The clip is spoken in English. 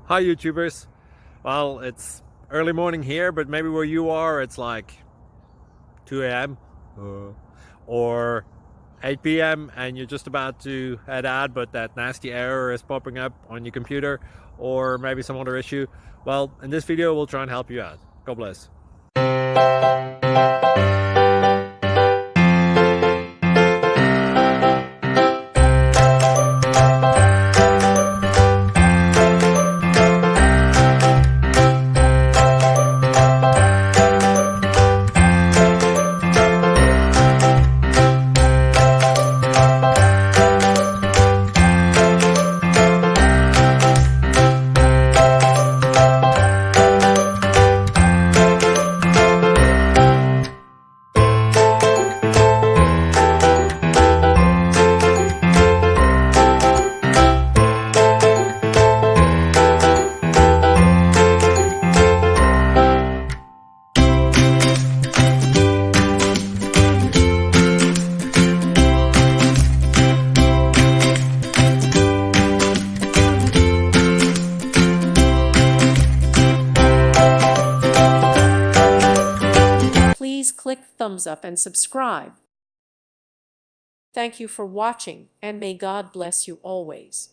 Hi YouTubers. Well, it's early morning here, but maybe where you are it's like 2 a.m. or 8 p.m. and you're just about to head out, but that nasty error is popping up on your computer, or maybe some other issue. Well, in this video we'll try and help you out. God bless. Please click thumbs up and subscribe. Thank you for watching, and may God bless you always.